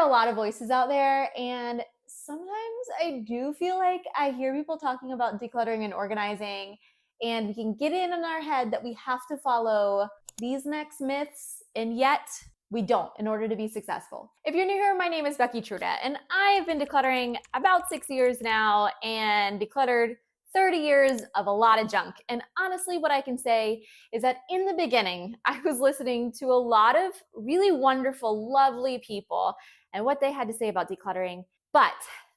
are a lot of voices out there, and sometimes I do feel like I hear people talking about decluttering and organizing, and we can get in our head that we have to follow these next myths, and yet we don't in order to be successful. If you're new here, my name is Becky Truda, and I have been decluttering about 6 years now and decluttered 30 years of a lot of junk. And honestly, what I can say is that in the beginning, I was listening to a lot of really wonderful, lovely people and what they had to say about decluttering. But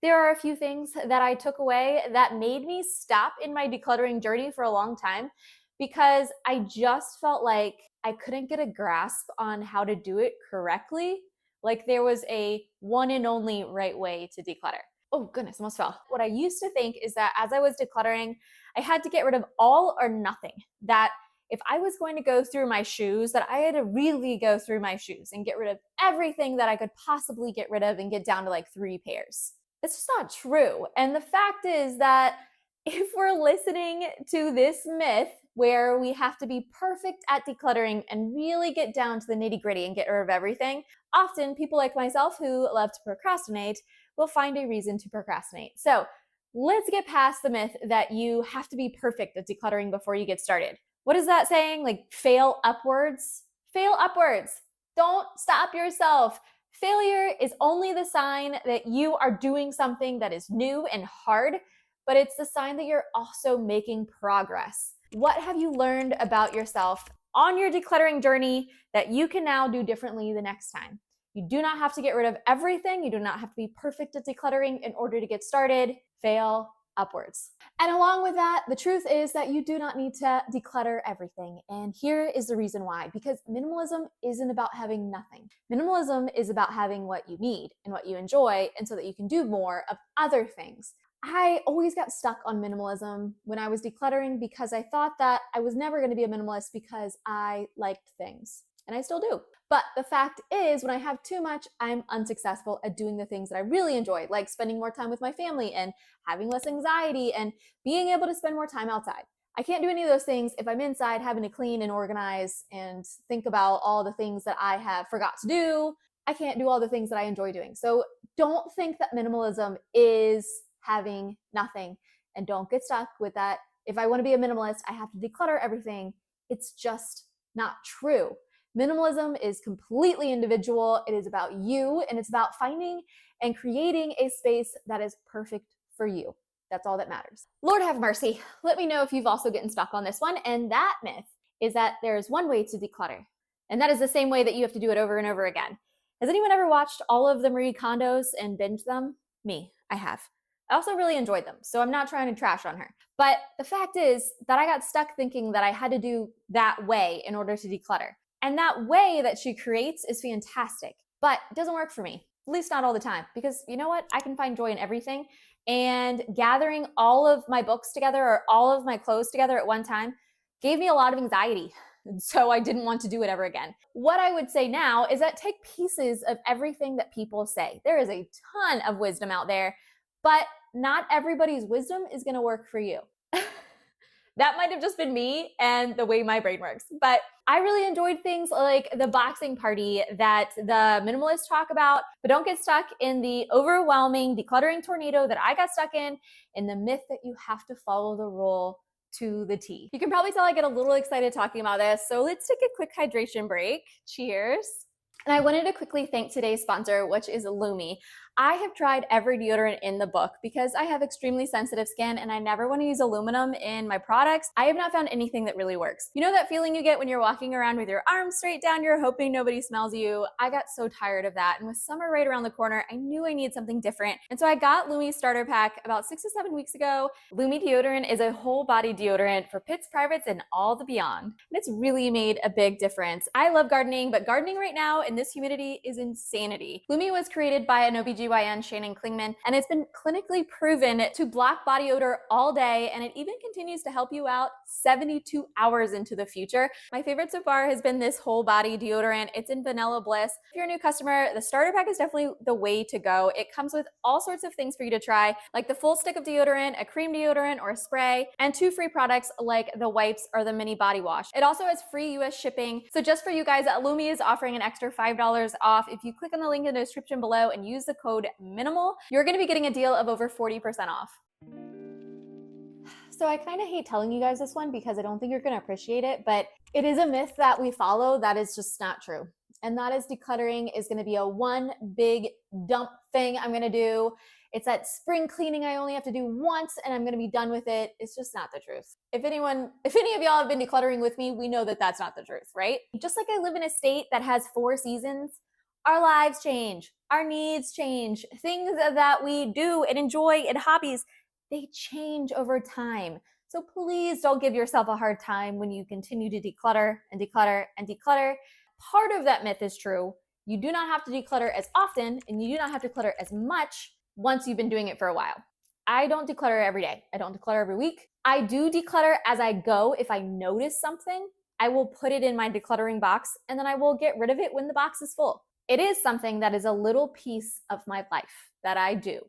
there are a few things that I took away that made me stop in my decluttering journey for a long time, because I just felt like I couldn't get a grasp on how to do it correctly. Like there was a one and only right way to declutter. Oh goodness, almost fell. What I used to think is that as I was decluttering, I had to get rid of all or nothing. That if I was going to go through my shoes, that I had to really go through my shoes and get rid of everything that I could possibly get rid of and get down to like 3 pairs. It's just not true. And the fact is that if we're listening to this myth where we have to be perfect at decluttering and really get down to the nitty-gritty and get rid of everything, often people like myself who love to procrastinate will find a reason to procrastinate. So let's get past the myth that you have to be perfect at decluttering before you get started. What is that saying? Like fail upwards? Fail upwards. Don't stop yourself. Failure is only the sign that you are doing something that is new and hard, but it's the sign that you're also making progress. What have you learned about yourself on your decluttering journey that you can now do differently the next time? You do not have to get rid of everything. You do not have to be perfect at decluttering in order to get started. Fail upwards. And along with that, the truth is that you do not need to declutter everything. And here is the reason why. Because minimalism isn't about having nothing. Minimalism is about having what you need and what you enjoy, and so that you can do more of other things. I always got stuck on minimalism when I was decluttering because I thought that I was never going to be a minimalist because I liked things. And I still do. But the fact is, when I have too much, I'm unsuccessful at doing the things that I really enjoy, like spending more time with my family and having less anxiety and being able to spend more time outside. I can't do any of those things if I'm inside having to clean and organize and think about all the things that I have forgot to do. I can't do all the things that I enjoy doing. So don't think that minimalism is having nothing, and don't get stuck with that. If I want to be a minimalist, I have to declutter everything. It's just not true. Minimalism is completely individual. It is about you, and it's about finding and creating a space that is perfect for you. That's all that matters. Lord have mercy. Let me know if you've also gotten stuck on this one. And that myth is that there's one way to declutter, and that is the same way that you have to do it over and over again. Has anyone ever watched all of the Marie Kondos and binged them? Me, I have. I also really enjoyed them, so I'm not trying to trash on her. But the fact is that I got stuck thinking that I had to do that way in order to declutter. And that way that she creates is fantastic, but it doesn't work for me, at least not all the time, because you know what? I can find joy in everything. And gathering all of my books together or all of my clothes together at one time gave me a lot of anxiety. And so I didn't want to do it ever again. What I would say now is that take pieces of everything that people say. There is a ton of wisdom out there, but not everybody's wisdom is going to work for you. That might have just been me and the way my brain works. But I really enjoyed things like the boxing party that the minimalists talk about, but don't get stuck in the overwhelming decluttering tornado that I got stuck in the myth that you have to follow the rule to the T. You can probably tell I get a little excited talking about this, so let's take a quick hydration break. Cheers. And I wanted to quickly thank today's sponsor, which is Lumi. I have tried every deodorant in the book because I have extremely sensitive skin and I never want to use aluminum in my products. I have not found anything that really works. You know that feeling you get when you're walking around with your arms straight down, you're hoping nobody smells you? I got so tired of that. And with summer right around the corner, I knew I needed something different. And so I got Lumi's starter pack about 6 to 7 weeks ago. Lumi deodorant is a whole body deodorant for pits, privates, and all the beyond. And it's really made a big difference. I love gardening, but gardening right now in this humidity is insanity. Lumi was created by an OBGYN OBGYN Shannon Klingman, and it's been clinically proven to block body odor all day, and it even continues to help you out 72 hours into the future. My favorite so far has been this whole body deodorant. It's in Vanilla Bliss. If you're a new customer, the starter pack is definitely the way to go. It comes with all sorts of things for you to try, like the full stick of deodorant, a cream deodorant, or a spray, and 2 free products like the wipes or the mini body wash. It also has free US shipping. So just for you guys, Lumi is offering an extra $5 off. If you click on the link in the description below and use the code MINIMAL, you're gonna be getting a deal of over 40% off. So I kind of hate telling you guys this one because I don't think you're gonna appreciate it, but it is a myth that we follow that is just not true. And that is decluttering is gonna be a one big dump thing I'm gonna do. It's that spring cleaning I only have to do once and I'm gonna be done with it. It's just not the truth. If any of y'all have been decluttering with me, we know that that's not the truth, right? Just like I live in a state that has 4 seasons, our lives change, our needs change, things that we do and enjoy and hobbies, they change over time. So please don't give yourself a hard time when you continue to declutter and declutter and declutter. Part of that myth is true. You do not have to declutter as often and you do not have to clutter as much once you've been doing it for a while. I don't declutter every day. I don't declutter every week. I do declutter as I go. If I notice something, I will put it in my decluttering box and then I will get rid of it when the box is full. It is something that is a little piece of my life that I do.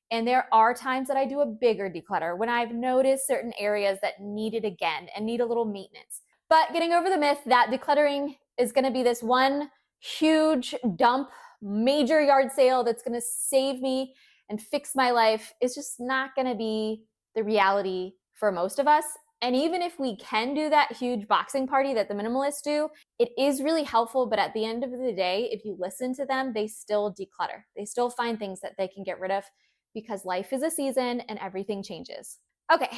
And there are times that I do a bigger declutter when I've noticed certain areas that need it again and need a little maintenance. But getting over the myth that decluttering is going to be this one huge dump, major yard sale that's going to save me and fix my life is just not going to be the reality for most of us. And even if we can do that huge boxing party that the minimalists do, it is really helpful. But at the end of the day, if you listen to them, they still declutter. They still find things that they can get rid of because life is a season and everything changes. Okay,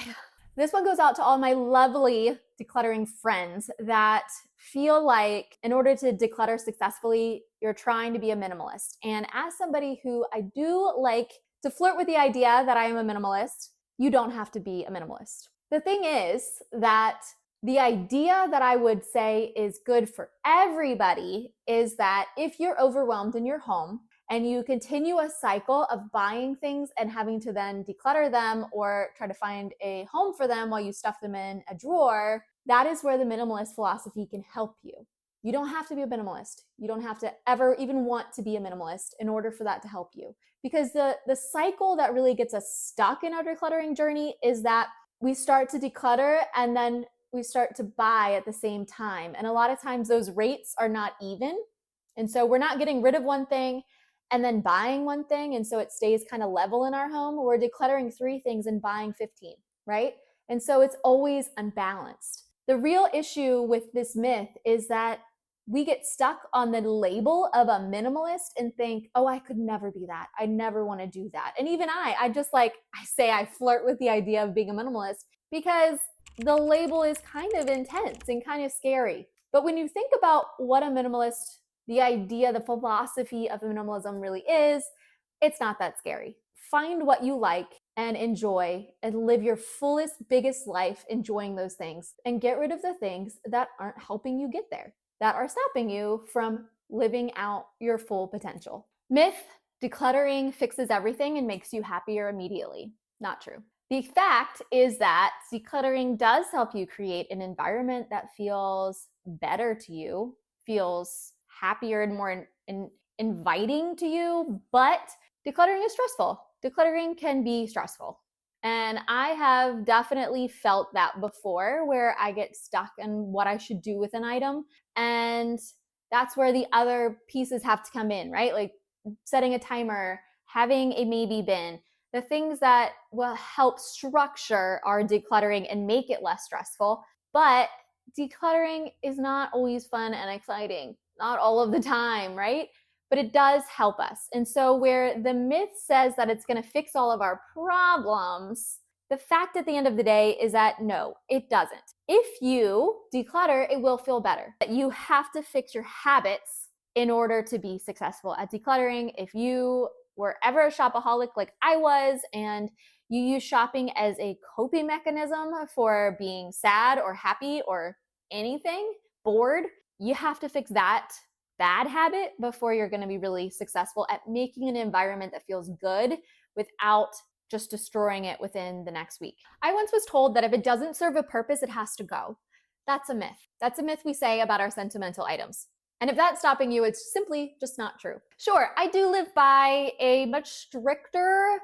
this one goes out to all my lovely decluttering friends that feel like in order to declutter successfully, you're trying to be a minimalist. And as somebody who I do like to flirt with the idea that I am a minimalist, you don't have to be a minimalist. The thing is that the idea that I would say is good for everybody is that if you're overwhelmed in your home and you continue a cycle of buying things and having to then declutter them or try to find a home for them while you stuff them in a drawer, that is where the minimalist philosophy can help you. You don't have to be a minimalist. You don't have to ever even want to be a minimalist in order for that to help you. Because the cycle that really gets us stuck in our decluttering journey is that we start to declutter and then we start to buy at the same time. And a lot of times those rates are not even. And so we're not getting rid of one thing and then buying one thing, and so it stays kind of level in our home. We're decluttering 3 things and buying 15, right? And so it's always unbalanced. The real issue with this myth is that we get stuck on the label of a minimalist and think, oh, I could never be that. I never want to do that. And even I just like, I say I flirt with the idea of being a minimalist because the label is kind of intense and kind of scary. But when you think about what a minimalist, the idea, the philosophy of minimalism really is, it's not that scary. Find what you like and enjoy and live your fullest, biggest life enjoying those things and get rid of the things that aren't helping you get there, that are stopping you from living out your full potential. Myth, decluttering fixes everything and makes you happier immediately. Not true. The fact is that decluttering does help you create an environment that feels better to you, feels happier and more inviting to you, but decluttering is stressful. Decluttering can be stressful. And I have definitely felt that before where I get stuck in what I should do with an item. And that's where the other pieces have to come in, right? Like setting a timer, having a maybe bin, the things that will help structure our decluttering and make it less stressful. But decluttering is not always fun and exciting. Not all of the time, right? But it does help us. And so where the myth says that it's going to fix all of our problems, the fact at the end of the day is that no, it doesn't. If you declutter, it will feel better. You have to fix your habits in order to be successful at decluttering. If you were ever a shopaholic like I was, and you use shopping as a coping mechanism for being sad or happy or anything, bored, you have to fix that bad habit before you're going to be really successful at making an environment that feels good without just destroying it within the next week. I once was told that if it doesn't serve a purpose, it has to go. That's a myth. That's a myth we say about our sentimental items. And if that's stopping you, it's simply just not true. Sure, I do live by a much stricter,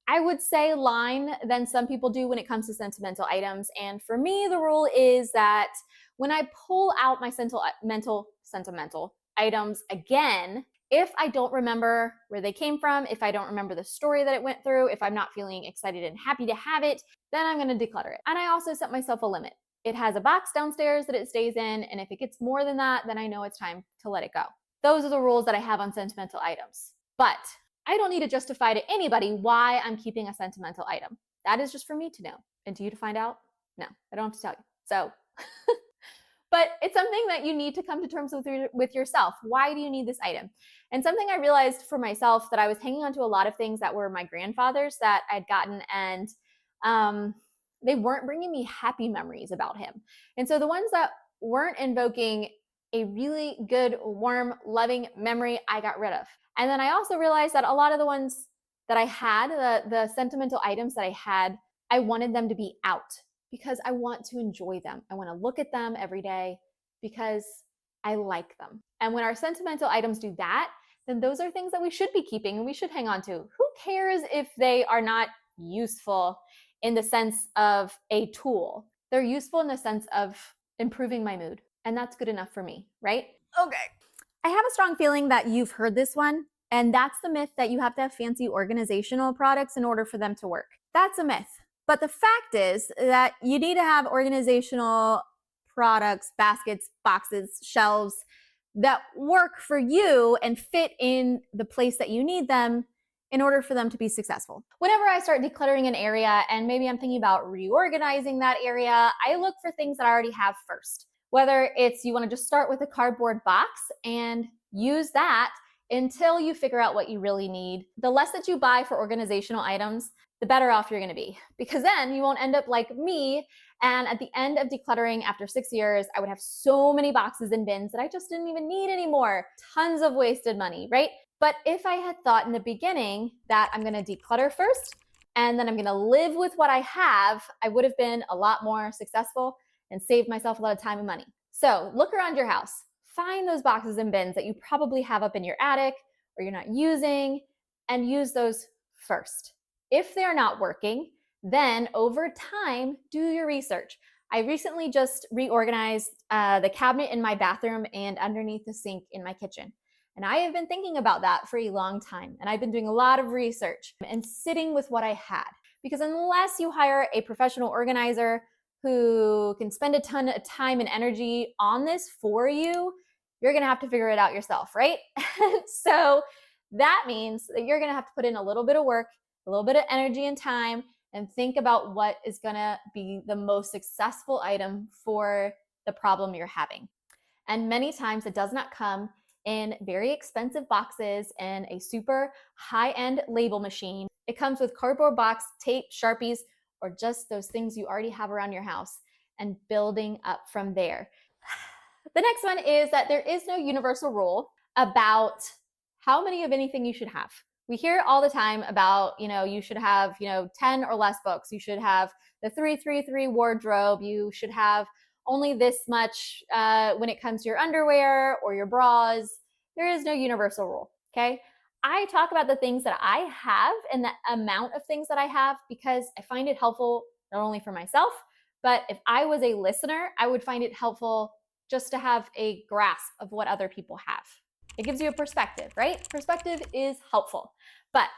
I would say, line than some people do when it comes to sentimental items. And for me, the rule is that when I pull out my sentimental items again, if I don't remember where they came from, if I don't remember the story that it went through, if I'm not feeling excited and happy to have it, then I'm going to declutter it. And I also set myself a limit. It has a box downstairs that it stays in, and if it gets more than that, then I know it's time to let it go. Those are the rules that I have on sentimental items. But I don't need to justify to anybody why I'm keeping a sentimental item. That is just for me to know. And to you to find out? No, I don't have to tell you. So, but it's something that you need to come to terms with yourself. Why do you need this item? And something I realized for myself, that I was hanging on to a lot of things that were my grandfather's that I'd gotten, and they weren't bringing me happy memories about him. And so the ones that weren't invoking a really good, warm, loving memory, I got rid of. And then I also realized that a lot of the ones that I had, the sentimental items that I had, I wanted them to be out because I want to enjoy them. I want to look at them every day because I like them. And when our sentimental items do that, then those are things that we should be keeping and we should hang on to. Who cares if they are not useful in the sense of a tool? They're useful in the sense of improving my mood. And that's good enough for me, right? Okay. I have a strong feeling that you've heard this one, and that's the myth that you have to have fancy organizational products in order for them to work. That's a myth. But the fact is that you need to have organizational products, baskets, boxes, shelves that work for you and fit in the place that you need them in order for them to be successful. Whenever I start decluttering an area and maybe I'm thinking about reorganizing that area, I look for things that I already have first. Whether it's you want to just start with a cardboard box and use that until you figure out what you really need. The less that you buy for organizational items, the better off you're going to be, because then you won't end up like me. And at the end of decluttering after 6 years, I would have so many boxes and bins that I just didn't even need anymore. Tons of wasted money, right? But if I had thought in the beginning that I'm going to declutter first and then I'm going to live with what I have, I would have been a lot more successful and saved myself a lot of time and money. So look around your house. Find those boxes and bins that you probably have up in your attic or you're not using, and use those first. If they're not working, then over time, do your research. I recently just reorganized the cabinet in my bathroom and underneath the sink in my kitchen. And I have been thinking about that for a long time. And I've been doing a lot of research and sitting with what I had. Because unless you hire a professional organizer who can spend a ton of time and energy on this for you, you're going to have to figure it out yourself, right? So that means that you're going to have to put in a little bit of work, a little bit of energy and time, and think about what is going to be the most successful item for the problem you're having. And many times it does not come in very expensive boxes and a super high-end label machine. It comes with cardboard box, tape, Sharpies, or just those things you already have around your house, and building up from there. The next one is that there is no universal rule about how many of anything you should have. We hear all the time about, you should have, 10 or less books. You should have the 3-3-3 wardrobe. You should have only this much when it comes to your underwear or your bras. There is no universal rule, okay? I talk about the things that I have and the amount of things that I have because I find it helpful not only for myself, but if I was a listener, I would find it helpful just to have a grasp of what other people have. It gives you a perspective, right? Perspective is helpful, but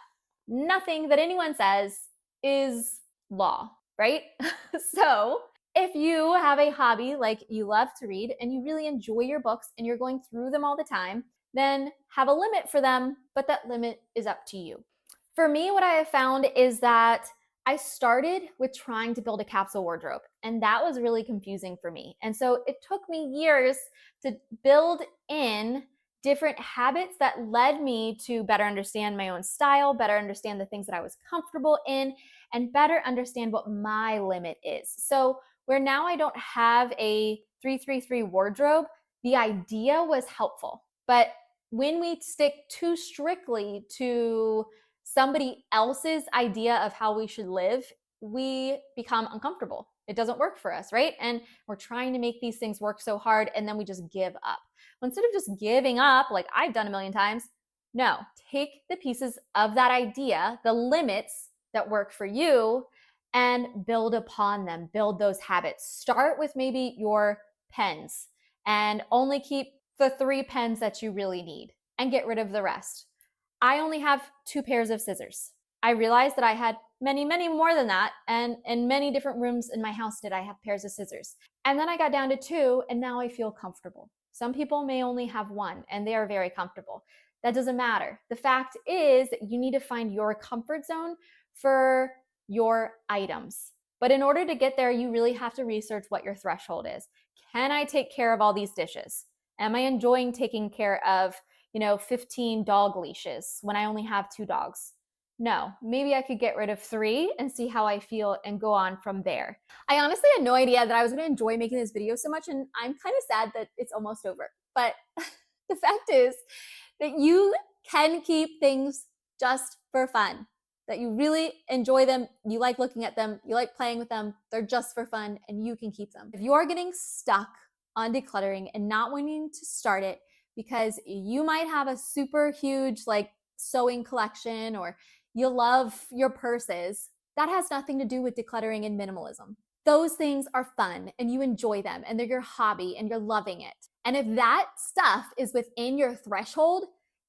nothing that anyone says is law, right? So if you have a hobby like you love to read and you really enjoy your books and you're going through them all the time, then have a limit for them, but that limit is up to you. For me, what I have found is that I started with trying to build a capsule wardrobe, and that was really confusing for me. And so it took me years to build in different habits that led me to better understand my own style, better understand the things that I was comfortable in, and better understand what my limit is. So where now I don't have a 3-3-3 wardrobe, the idea was helpful. But when we stick too strictly to somebody else's idea of how we should live, we become uncomfortable. It doesn't work for us, right? And we're trying to make these things work so hard, and then we just give up. Instead of just giving up, like I've done a million times, no, take the pieces of that idea, the limits that work for you, and build upon them, build those habits. Start with maybe your pens and only keep the 3 pens that you really need and get rid of the rest. I only have 2 pairs of scissors. I realized that I had many, many more than that. And in many different rooms in my house did I have pairs of scissors. And then I got down to 2, and now I feel comfortable. Some people may only have 1, and they are very comfortable. That doesn't matter. The fact is that you need to find your comfort zone for your items. But in order to get there, you really have to research what your threshold is. Can I take care of all these dishes? Am I enjoying taking care of, 15 dog leashes when I only have 2 dogs? No, maybe I could get rid of 3 and see how I feel and go on from there. I honestly had no idea that I was going to enjoy making this video so much, and I'm kind of sad that it's almost over. But the fact is that you can keep things just for fun, that you really enjoy them, you like looking at them, you like playing with them, they're just for fun, and you can keep them. If you are getting stuck on decluttering and not wanting to start it because you might have a super huge sewing collection, or you love your purses, that has nothing to do with decluttering and minimalism. Those things are fun and you enjoy them and they're your hobby and you're loving it. And if that stuff is within your threshold,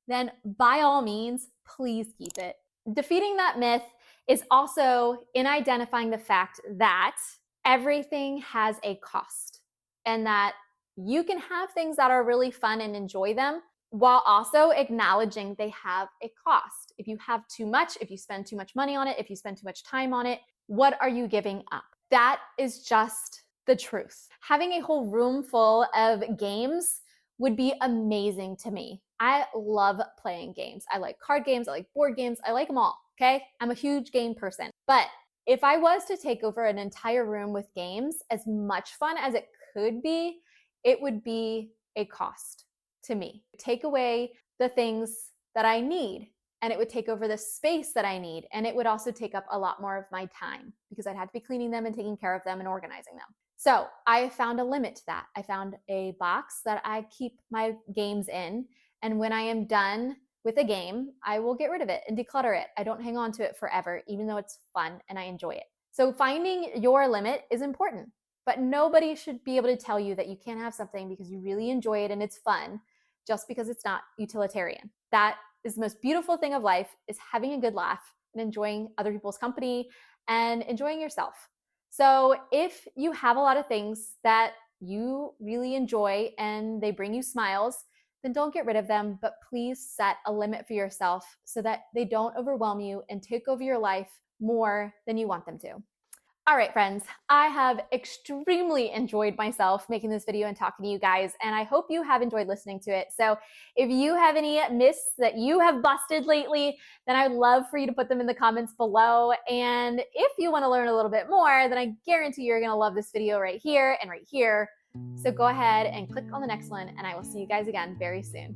then by all means, please keep it. Defeating that myth is also in identifying the fact that everything has a cost, and that you can have things that are really fun and enjoy them while also acknowledging they have a cost. If you have too much, if you spend too much money on it, if you spend too much time on it, what are you giving up? That is just the truth. Having a whole room full of games would be amazing to me. I love playing games. I like card games, I like board games, I like them all, okay? I'm a huge game person. But if I was to take over an entire room with games, as much fun as it could be, it would be a cost to me. Take away the things that I need, and it would take over the space that I need, and it would also take up a lot more of my time because I'd have to be cleaning them and taking care of them and organizing them. So I found a limit to that. I found a box that I keep my games in, and when I am done with a game, I will get rid of it and declutter it. I don't hang on to it forever, even though it's fun and I enjoy it. So finding your limit is important, but nobody should be able to tell you that you can't have something because you really enjoy it and it's fun just because it's not utilitarian. That is the most beautiful thing of life, is having a good laugh and enjoying other people's company and enjoying yourself. So if you have a lot of things that you really enjoy and they bring you smiles, then don't get rid of them, but please set a limit for yourself so that they don't overwhelm you and take over your life more than you want them to. All right, friends, I have extremely enjoyed myself making this video and talking to you guys, and I hope you have enjoyed listening to it. So if you have any myths that you have busted lately, then I'd love for you to put them in the comments below. And if you want to learn a little bit more, then I guarantee you're going to love this video right here and right here. So go ahead and click on the next one, and I will see you guys again very soon.